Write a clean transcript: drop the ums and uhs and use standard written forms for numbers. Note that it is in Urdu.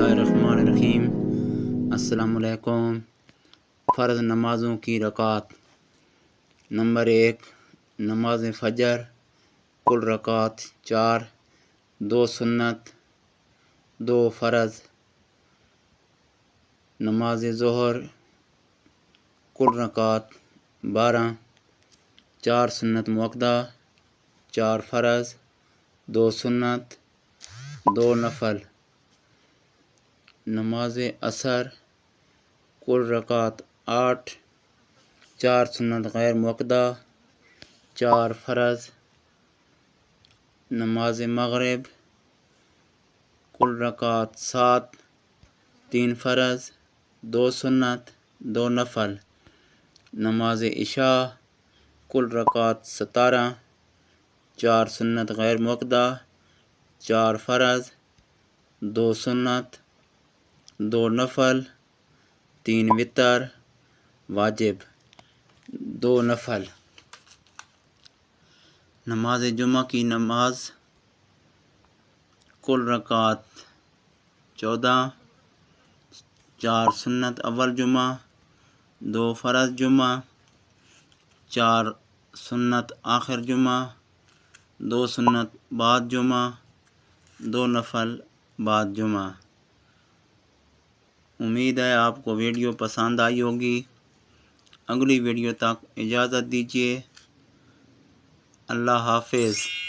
اللہ الرحمن الرحیم۔ السلام علیکم۔ فرض نمازوں کی رکعات۔ نمبر 1، نماز فجر، کل رکعات 4، 2 سنت، 2 فرض۔ نماز ظہر، کل رکعات 12، 4 سنت مؤکدہ، 4 فرض، 2 سنت، 2 نفل۔ نماز عصر، کل رکعات 8، 4 سنت غیر مؤکدہ، 4 فرض۔ نماز مغرب، کل رکعات 7، 3 فرض، 2 سنت، 2 نفل۔ نماز عشاء، کل رکعات 17، 4 سنت غیر مؤکدہ، 4 فرض، 2 سنت، 2 نفل، 3 وتر، واجب، 2 نفل۔ نماز جمعہ کی نماز، کل رکعات 14، 4 سنت اول جمعہ، 2 فرض جمعہ، 4 سنت آخر جمعہ، 2 سنت بعد جمعہ، 2 نفل بعد جمعہ۔ امید ہے آپ کو ویڈیو پسند آئی ہوگی۔ اگلی ویڈیو تک اجازت دیجیے۔ اللہ حافظ۔